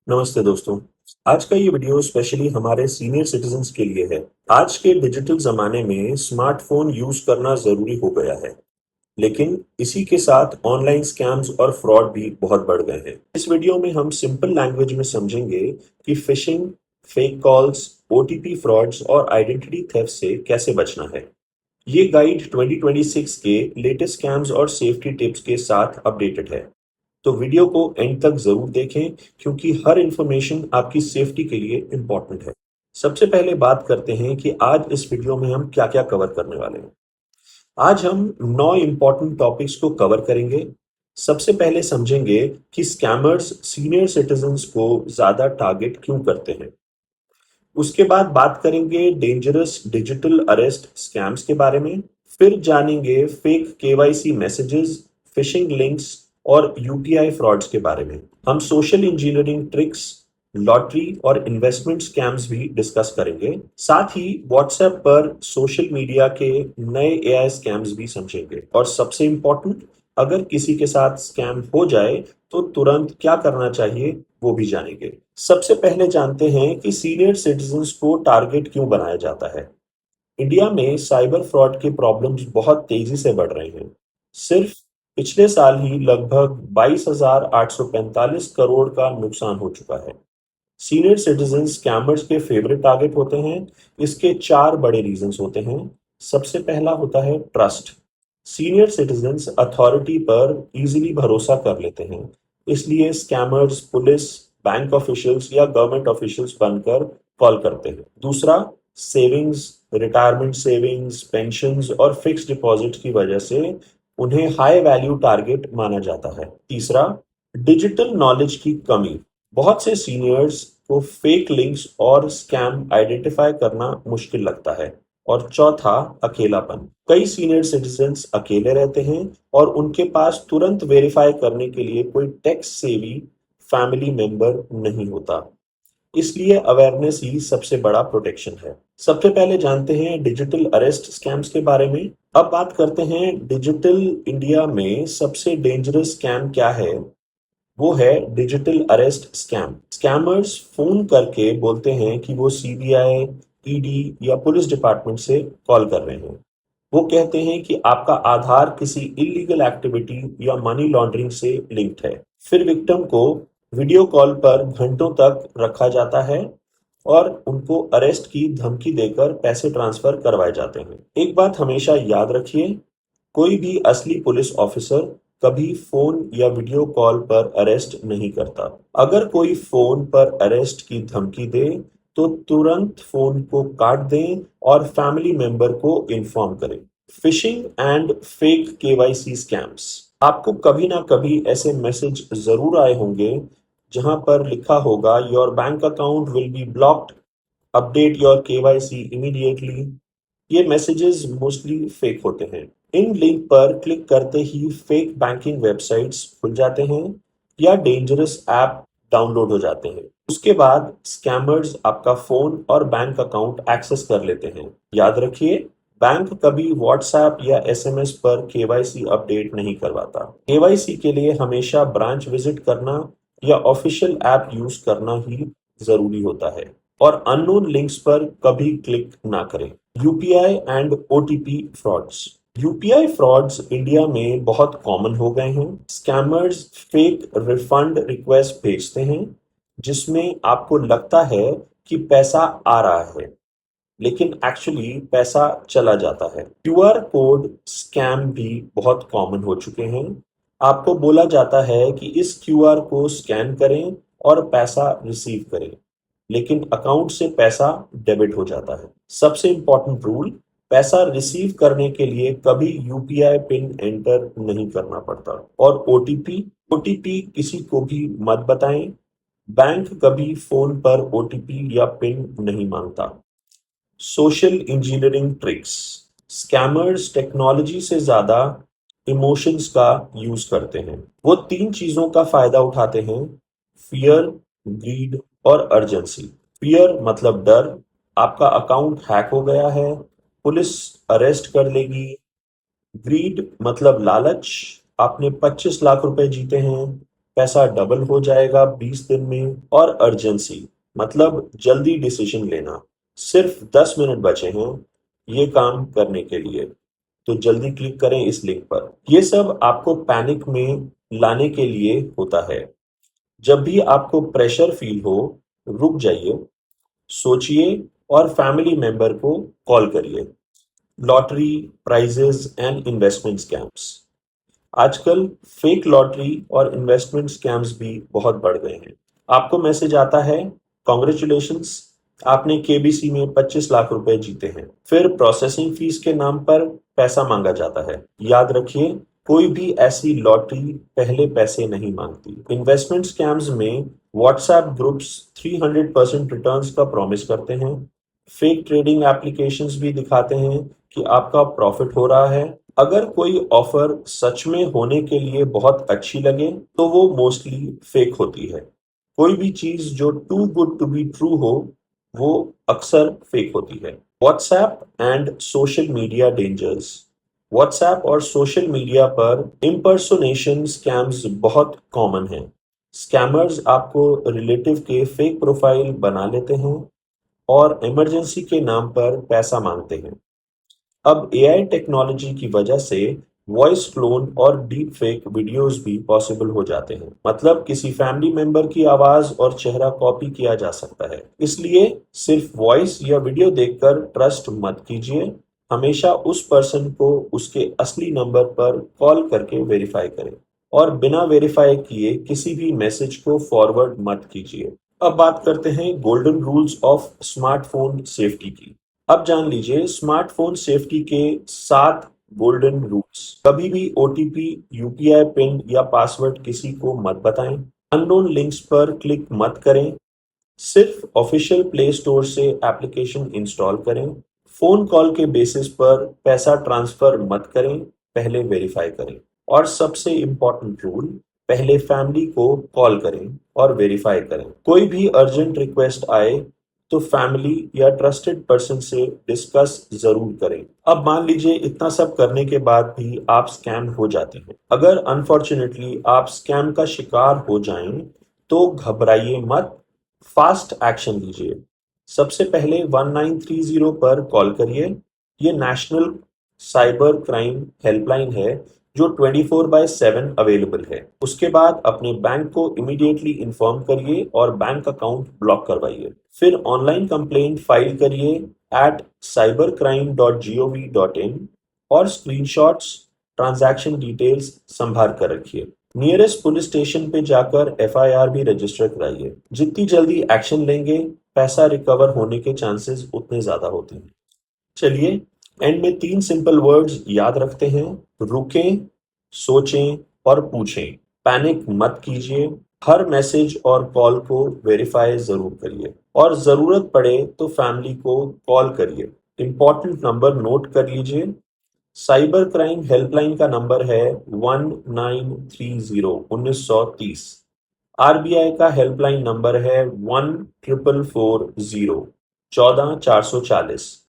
नमस्ते दोस्तों। आज का ये वीडियो स्पेशली हमारे सीनियर सिटीजन्स के लिए है। आज के डिजिटल जमाने में स्मार्टफोन यूज करना जरूरी हो गया है, लेकिन इसी के साथ ऑनलाइन स्कैम्स और फ्रॉड भी बहुत बढ़ गए हैं। इस वीडियो में हम सिंपल लैंग्वेज में समझेंगे कि fishing, fake calls, OTP frauds और आइडेंटिटी थेफ्ट से कैसे बचना है। ये गाइड 2026 के लेटेस्ट स्कैम्स और सेफ्टी टिप्स के साथ अपडेटेड है। तो वीडियो को एंड तक जरूर देखें, क्योंकि हर इंफॉर्मेशन आपकी सेफ्टी के लिए इम्पोर्टेंट है। सबसे पहले बात करते हैं कि आज इस वीडियो में हम क्या क्या कवर करने वाले हैं। आज हम 9 इम्पोर्टेंट टॉपिक्स को कवर करेंगे। सबसे पहले समझेंगे कि स्कैमर्स सीनियर सिटीजन्स को ज्यादा टारगेट क्यों करते हैं। उसके बाद बात करेंगे डेंजरस डिजिटल अरेस्ट स्कैम्स के बारे में। फिर जानेंगे fake KYC messages, fishing links और यूपीआई फ्रॉड्स के बारे में। हम सोशल इंजीनियरिंग ट्रिक्स, लॉटरी और इन्वेस्टमेंट स्कैम्स भी डिस्कस करेंगे। साथ ही व्हाट्सएप पर सोशल मीडिया के नए एआई स्कैम्स भी समझेंगे। और सबसे इम्पोर्टेंट, अगर किसी के साथ स्कैम हो जाए तो तुरंत क्या करना चाहिए वो भी जानेंगे। सबसे पहले जानते हैं कि सीनियर सिटीजन्स को टारगेट क्यों बनाया जाता है। इंडिया में साइबर फ्रॉड के प्रॉब्लम्स बहुत तेजी से बढ़ रहे हैं। सिर्फ पिछले साल ही लगभग 22,845 करोड़ का नुकसान हो चुका है। सीनियर सिटीजन स्कैमर्स के फेवरेट टारगेट होते हैं। इसके 4 बड़े रीजंस होते हैं। सबसे पहला होता है ट्रस्ट। सीनियर सिटीजन्स अथॉरिटी पर इजीली भरोसा कर लेते हैं, इसलिए स्कैमर्स पुलिस, बैंक ऑफिशियल्स या गवर्नमेंट ऑफिशियल्स बनकर कॉल करते हैं। दूसरा, सेविंग्स, रिटायरमेंट सेविंग्स, पेंशन्स और फिक्स डिपॉजिट की वजह से उन्हें हाई वैल्यू टारगेट माना जाता है। तीसरा, डिजिटल नॉलेज की कमी। बहुत से सीनियर्स को फेक लिंक्स और स्कैम आइडेंटिफाई करना मुश्किल लगता है। और चौथा, अकेलापन। कई सीनियर सिटीजन्स अकेले रहते हैं और उनके पास तुरंत वेरीफाई करने के लिए कोई टेक्स्ट सेवी फैमिली मेंबर नहीं होता। इसलिए अवेयरनेस ही सबसे बड़ा प्रोटेक्शन है। सबसे पहले जानते हैं डिजिटल अरेस्ट स्कैम्स के बारे में। अब बात करते हैं डिजिटल इंडिया में सबसे डेंजरस स्कैम क्या है। वो है digital arrest scam. Scammers phone करके बोलते हैं कि वो सीबीआई, ईडी या पुलिस डिपार्टमेंट से कॉल कर रहे हैं। वो कहते हैं कि आपका आधार किसी इलीगल एक्टिविटी या मनी लॉन्ड्रिंग से लिंक्ड है। फिर विक्टिम को वीडियो कॉल पर घंटों तक रखा जाता है और उनको अरेस्ट की धमकी देकर पैसे ट्रांसफर करवाए जाते हैं। एक बात हमेशा याद रखिए, कोई भी असली पुलिस ऑफिसर कभी फोन या वीडियो कॉल पर अरेस्ट नहीं करता। अगर कोई फोन पर अरेस्ट की धमकी दे तो तुरंत फोन को काट दें और फैमिली मेंबर को इन्फॉर्म करें। Fishing and fake KYC scams. आपको कभी ना कभी ऐसे मैसेज जरूर आए होंगे जहां पर लिखा होगा your bank account will be blocked, update your KYC immediately. ये मैसेजेस मोस्टली फेक होते हैं। इन लिंक पर क्लिक करते ही फेक बैंकिंग वेबसाइट्स खुल जाते हैं या डेंजरस ऐप डाउनलोड हो जाते हैं। उसके बाद स्कैमर्स आपका फोन और बैंक अकाउंट एक्सेस कर लेते हैं। याद रखिए, बैंक कभी व्हाट्सएप या एसएमएस पर केवाईसी अपडेट नहीं करवाता। केवाईसी के लिए हमेशा ब्रांच विजिट करना या ऑफिशियल ऐप यूज करना ही जरूरी होता है। और अननोन लिंक्स पर कभी क्लिक ना करें। UPI and OTP frauds. UPI frauds India में बहुत कॉमन हो गए हैं। स्कैमर्स फेक रिफंड रिक्वेस्ट भेजते हैं जिसमें आपको लगता है कि पैसा आ रहा है, लेकिन एक्चुअली पैसा चला जाता है। क्यूआर कोड स्कैम भी बहुत कॉमन हो चुके हैं। आपको बोला जाता है कि इस क्यूआर को स्कैन करें और पैसा रिसीव करें, लेकिन अकाउंट से पैसा डेबिट हो जाता है। सबसे इंपॉर्टेंट रूल, पैसा रिसीव करने के लिए कभी यूपीआई पिन एंटर नहीं करना पड़ता। और ओटीपी ओटीपी किसी को भी मत बताएं। बैंक कभी फोन पर ओटीपी या पिन नहीं मांगता। Social engineering tricks. Scammers technology से ज्यादा इमोशंस का यूज करते हैं। वो 3 चीजों का फायदा उठाते हैं: फियर, ग्रीड और अर्जेंसी। फियर मतलब डर, आपका अकाउंट हैक हो गया है, पुलिस अरेस्ट कर लेगी। ग्रीड मतलब लालच, आपने 25 लाख रुपए जीते हैं, पैसा डबल हो जाएगा 20 दिन में, और अर्जेंसी मतलब जल्दी डिसीजन लेना। सिर्फ 10 मिनट बचे हैं ये काम करने के लिए, तो जल्दी क्लिक करें इस लिंक पर। ये सब आपको पैनिक में लाने के लिए होता है। जब भी आपको प्रेशर फील हो, रुक जाइए, सोचिए और फैमिली मेंबर को कॉल करिए। Lottery, prizes and investment scams. आजकल फेक लॉटरी और इन्वेस्टमेंट स्कैम्स भी बहुत बढ़ गए हैं। आपको मैसेज आता है, कॉन्ग्रेचुलेशंस, आपने केबीसी में 25 लाख रुपए जीते हैं। फिर प्रोसेसिंग फीस के नाम पर पैसा मांगा जाता है। याद रखिए, कोई भी ऐसी लॉटरी पहले पैसे नहीं मांगती। इन्वेस्टमेंट स्कैम्स में व्हाट्सएप ग्रुप्स 300% रिटर्न्स का प्रॉमिस करते हैं। फेक ट्रेडिंग एप्लीकेशंस भी दिखाते हैं कि आपका प्रॉफिट हो रहा है। अगर कोई ऑफर सच में होने के लिए बहुत अच्छी लगे, तो वो मोस्टली फेक होती है। कोई भी चीज जो too good to be true हो, वो अक्सर फेक होती है। WhatsApp and social media dangers. WhatsApp और सोशल मीडिया पर इम्पर्सोनेशन स्कैम्स बहुत कॉमन हैं। स्कैमर्स आपको रिलेटिव के फेक प्रोफाइल बना लेते हैं और इमरजेंसी के नाम पर पैसा मांगते हैं। अब एआई टेक्नोलॉजी की वजह से वॉइस क्लोन और डीप फेक वीडियोस भी पॉसिबल हो जाते हैं। मतलब किसी फैमिली मेंबर की आवाज और चेहरा कॉपी किया जा सकता है। इसलिए सिर्फ वॉइस या वीडियो देखकर ट्रस्ट मत कीजिए। हमेशा उस पर्सन को उसके असली नंबर पर कॉल करके वेरीफाई करें, और बिना वेरीफाई किए किसी भी मैसेज को फॉरवर्ड मत कीजिए। अब बात करते हैं golden rules of smartphone safety की। अब जान लीजिए स्मार्टफोन सेफ्टी के 7 गोल्डन रूल्स। कभी भी ओटीपी, यूपीआई पिन या पासवर्ड किसी को मत बताएं। अननोन लिंक्स पर क्लिक मत करें। सिर्फ ऑफिशियल प्ले स्टोर से एप्लीकेशन इंस्टॉल करें। फोन कॉल के बेसिस पर पैसा ट्रांसफर मत करें, पहले वेरीफाई करें। और सबसे इम्पोर्टेंट रूल, पहले फैमिली को कॉल करें और वेरीफाई करें। कोई भी अर्जेंट रिक्वेस्ट आए तो फैमिली या ट्रस्टेड पर्सन से डिस्कस जरूर करें। अब मान लीजिए इतना सब करने के बाद भी आप स्कैम हो जाते हैं। अगर अनफॉर्चुनेटली आप स्कैम का शिकार हो जाएं, तो घबराइए मत, फास्ट एक्शन लीजिए। सबसे पहले 1930 पर कॉल करिए। ये नेशनल साइबर क्राइम हेल्पलाइन है जो 24/7 अवेलेबल है। उसके बाद अपने बैंक को इमीडिएटली इन्फॉर्म करिए और बैंक अकाउंट ब्लॉक करवाइए। फिर ऑनलाइन कंप्लेंट फाइल करिए @cybercrime.gov.in और स्क्रीनशॉट्स, ट्रांजैक्शन डिटेल्स संभाल कर रखिए। नियरेस्ट पुलिस स्टेशन पे जाकर एफआईआर भी रजिस्टर कराइए। जितनी जल्दी एक्शन लेंगे, पैसा रिकवर होने के चांसेस उतने ज्यादा होते हैं। चलिए, एंड में 3 सिंपल वर्ड्स याद रखते हैं। रुकें, सोचें और पूछें। पैनिक मत कीजिए। हर मैसेज और कॉल को वेरीफाई जरूर करिए, और जरूरत पड़े तो फैमिली को कॉल करिए। इंपॉर्टेंट नंबर नोट कर लीजिए। साइबर क्राइम हेल्पलाइन का नंबर है 1930। आरबीआई का हेल्पलाइन नंबर है 14440 14 440।